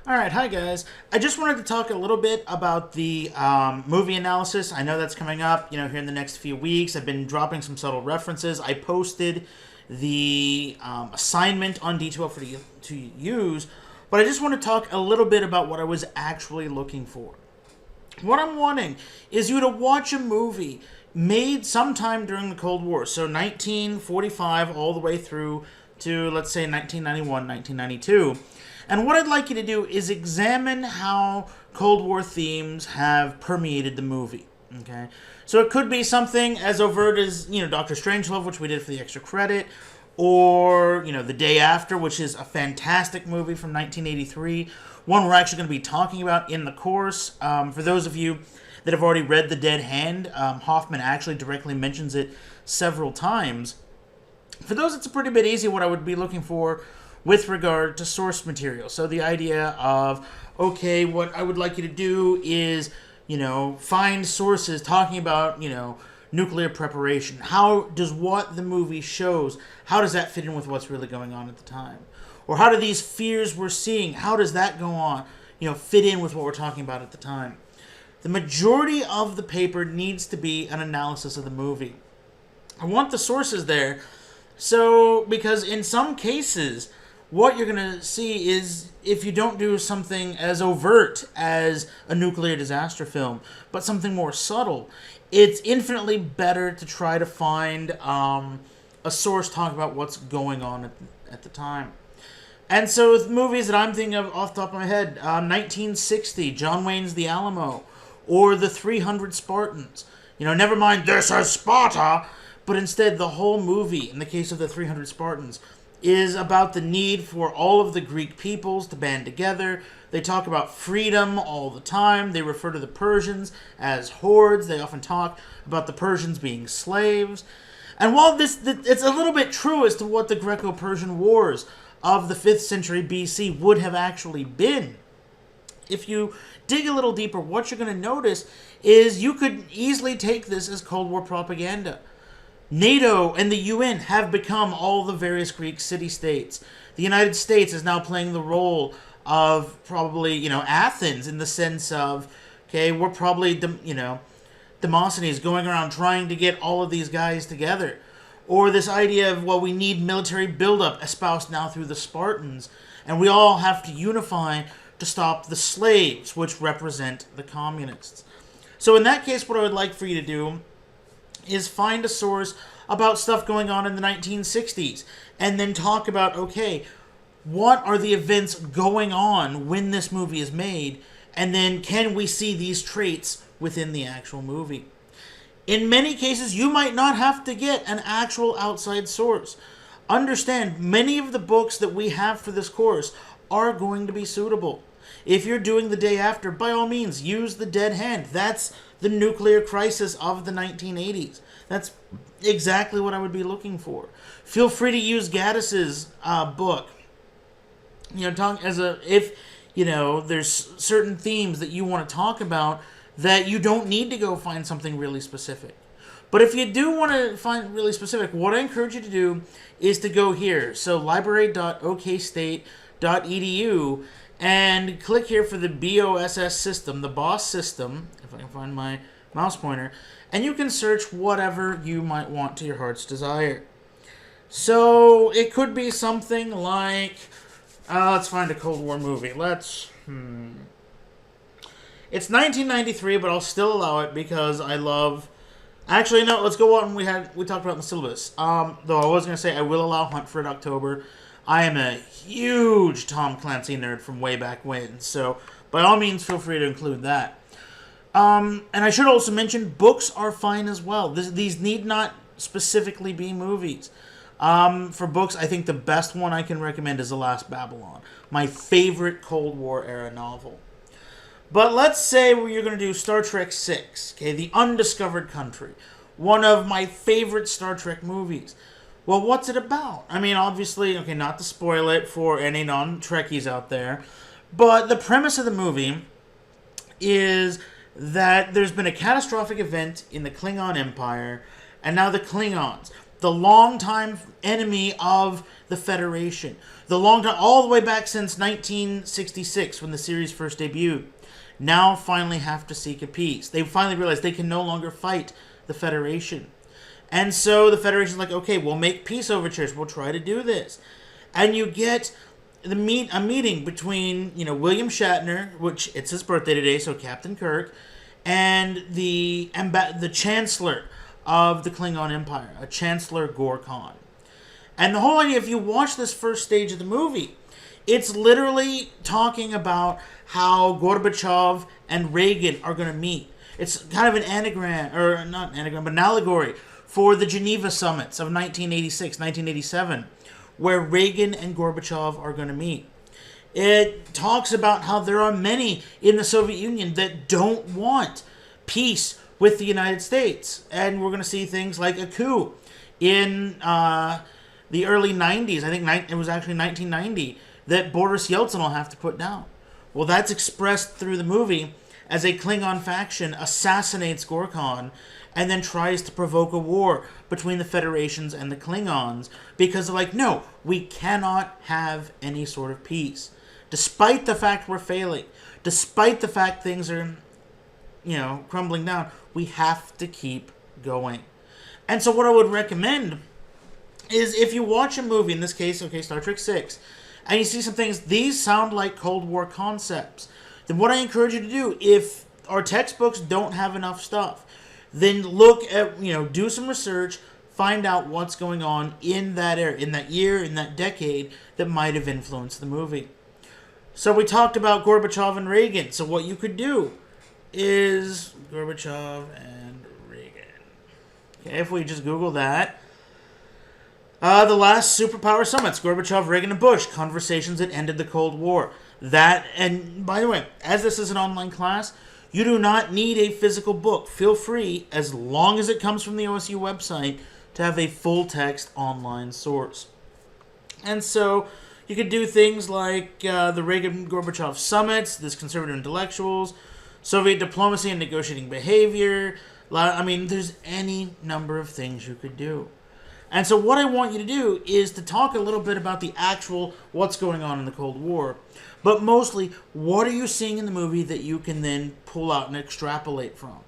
Alright, hi guys. I just wanted to talk a little bit about the movie analysis. I know that's coming up, here in the next few weeks. I've been dropping some subtle references. I posted the assignment on D2L for you to use, but I just want to talk a little bit about what I was actually looking for. What I'm wanting is you to watch a movie made sometime during the Cold War, so 1945 all the way through to, let's say, 1991, 1992. And what I'd like you to do is examine how Cold War themes have permeated the movie. Okay, so it could be something as overt as Doctor Strangelove, which we did for the extra credit, or The Day After, which is a fantastic movie from 1983. One we're actually going to be talking about in the course. For those of you that have already read The Dead Hand, Hoffman actually directly mentions it several times. For those, it's a pretty bit easy what I would be looking for with regard to source material. So the idea of, okay, what I would like you to do is, find sources talking about, nuclear preparation. How does what the movie shows, how does that fit in with what's really going on at the time? Or how do these fears we're seeing, how does that go on, fit in with what we're talking about at the time? The majority of the paper needs to be an analysis of the movie. I want the sources there, because in some cases, what you're going to see is, if you don't do something as overt as a nuclear disaster film, but something more subtle, it's infinitely better to try to find a source talking about what's going on at the time. And so with movies that I'm thinking of off the top of my head, 1960, John Wayne's The Alamo, or The 300 Spartans. Never mind, this is Sparta, but instead the whole movie, in the case of The 300 Spartans, is about the need for all of the Greek peoples to band together. They talk about freedom all the time. They refer to the Persians as hordes. They often talk about the Persians being slaves. And while it's a little bit true as to what the Greco-Persian wars of the 5th century BC would have actually been, if you dig a little deeper, what you're going to notice is you could easily take this as Cold War propaganda. NATO and the UN have become all the various Greek city-states. The United States is now playing the role of probably, Athens, in the sense of, okay, we're probably, Demosthenes going around trying to get all of these guys together. Or this idea of, we need military buildup, espoused now through the Spartans, and we all have to unify to stop the slaves, which represent the communists. So in that case, what I would like for you to do is find a source about stuff going on in the 1960s, and then talk about, okay, what are the events going on when this movie is made, and then can we see these traits within the actual movie? In many cases, you might not have to get an actual outside source. Understand, many of the books that we have for this course are going to be suitable. If you're doing The Day After, by all means, use The Dead Hand. That's the nuclear crisis of the 1980s. That's exactly what I would be looking for. Feel free to use Gaddis's book. If there's certain themes that you want to talk about that you don't need to go find something really specific. But if you do want to find really specific, what I encourage you to do is to go here. So library.okstate.edu, and click here for the BOSS system, the BOSS system, if I can find my mouse pointer, and you can search whatever you might want to your heart's desire. So it could be something like, let's find a Cold War movie. It's 1993, but I'll still allow it because I love... Actually, no, let's go on. We talked about in the syllabus. Though I was going to say I will allow Hunt for Red October. I am a huge Tom Clancy nerd from way back when, so by all means feel free to include that. And I should also mention, books are fine as well. These need not specifically be movies. For books, I think the best one I can recommend is The Last Babylon, my favorite Cold War era novel. But let's say you're going to do Star Trek VI, okay, The Undiscovered Country, one of my favorite Star Trek movies. Well, what's it about? I mean, obviously, okay, not to spoil it for any non-Trekkies out there, but the premise of the movie is that there's been a catastrophic event in the Klingon Empire, and now the Klingons, the longtime enemy of the Federation, the long time, all the way back since 1966 when the series first debuted, now finally have to seek a peace. They finally realize they can no longer fight the Federation. And so the Federation's like, okay, we'll make peace overtures. We'll try to do this. And you get a meeting between, William Shatner, which it's his birthday today, so Captain Kirk, and the Chancellor of the Klingon Empire, a Chancellor Gorkon. And the whole idea, if you watch this first stage of the movie, it's literally talking about how Gorbachev and Reagan are going to meet. It's kind of an anagram, or not an anagram, but an allegory for the Geneva summits of 1986, 1987, where Reagan and Gorbachev are going to meet. It talks about how there are many in the Soviet Union that don't want peace with the United States. And we're going to see things like a coup in the early 90s. I think it was actually 1990 that Boris Yeltsin will have to put down. Well, that's expressed through the movie as a Klingon faction assassinates Gorkon and then tries to provoke a war between the Federations and the Klingons because they're like, no, we cannot have any sort of peace. Despite the fact we're failing, despite the fact things are, crumbling down, we have to keep going. And so what I would recommend is if you watch a movie, in this case, Star Trek VI, and you see some things, these sound like Cold War concepts, then what I encourage you to do, if our textbooks don't have enough stuff, then look at, do some research, find out what's going on in that era, in that year, in that decade that might have influenced the movie. So we talked about Gorbachev and Reagan. So what you could do is Gorbachev and Reagan. Okay, if we just Google that. The last superpower summits, Gorbachev, Reagan, and Bush, conversations that ended the Cold War. That, and by the way, as this is an online class, you do not need a physical book. Feel free, as long as it comes from the OSU website, to have a full-text online source. And so you could do things like the Reagan-Gorbachev summits, this conservative intellectuals, Soviet diplomacy and negotiating behavior. There's any number of things you could do. And so what I want you to do is to talk a little bit about the actual what's going on in the Cold War. But mostly, what are you seeing in the movie that you can then pull out and extrapolate from?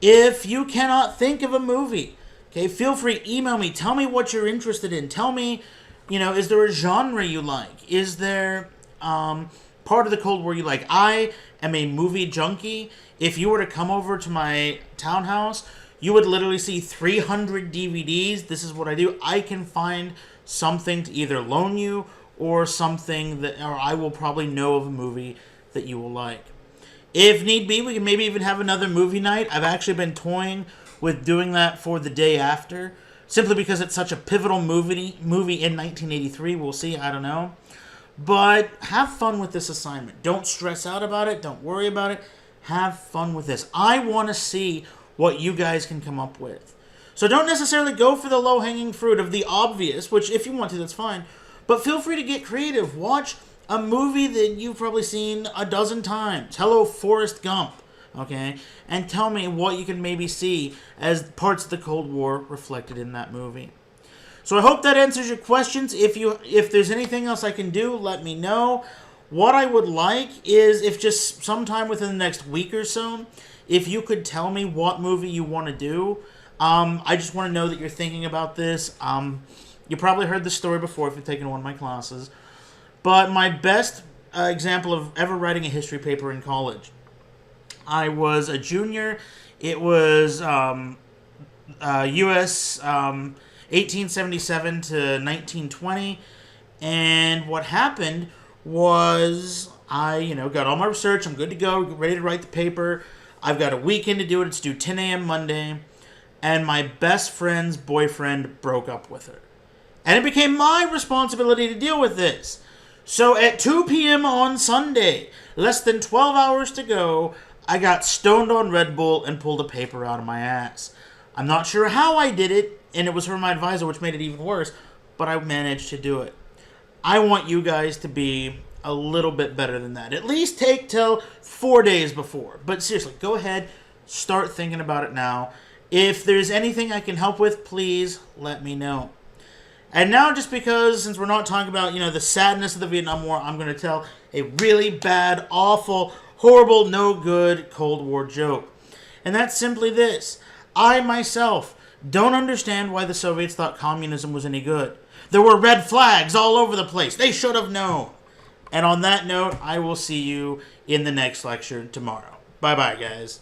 If you cannot think of a movie, okay, feel free, email me. Tell me what you're interested in. Tell me, is there a genre you like? Is there part of the Cold War you like? I am a movie junkie. If you were to come over to my townhouse, you would literally see 300 DVDs. This is what I do. I can find something to either loan you or I will probably know of a movie that you will like. If need be, we can maybe even have another movie night. I've actually been toying with doing that for the day after, simply because it's such a pivotal movie in 1983. We'll see. I don't know. But have fun with this assignment. Don't stress out about it. Don't worry about it. Have fun with this. I want to see what you guys can come up with. So don't necessarily go for the low-hanging fruit of the obvious, which if you want to, that's fine. But feel free to get creative. Watch a movie that you've probably seen a dozen times. Hello, Forrest Gump. Okay? And tell me what you can maybe see as parts of the Cold War reflected in that movie. So I hope that answers your questions. If there's anything else I can do, let me know. What I would like is if just sometime within the next week or so, if you could tell me what movie you want to do. I just want to know that you're thinking about this. You probably heard the story before if you've taken one of my classes. But my best example of ever writing a history paper in college, I was a junior. It was U.S. 1877 to 1920. And what happened was I, got all my research. I'm good to go, ready to write the paper. I've got a weekend to do it. It's due 10 a.m. Monday. And my best friend's boyfriend broke up with her. And it became my responsibility to deal with this. So at 2 p.m. on Sunday, less than 12 hours to go, I got stoned on Red Bull and pulled a paper out of my ass. I'm not sure how I did it, and it was from my advisor, which made it even worse, but I managed to do it. I want you guys to be a little bit better than that. At least take till 4 days before. But seriously, go ahead, start thinking about it now. If there's anything I can help with, please let me know. And now, just because, since we're not talking about, the sadness of the Vietnam War, I'm going to tell a really bad, awful, horrible, no good Cold War joke. And that's simply this. I, myself, don't understand why the Soviets thought communism was any good. There were red flags all over the place. They should have known. And on that note, I will see you in the next lecture tomorrow. Bye-bye, guys.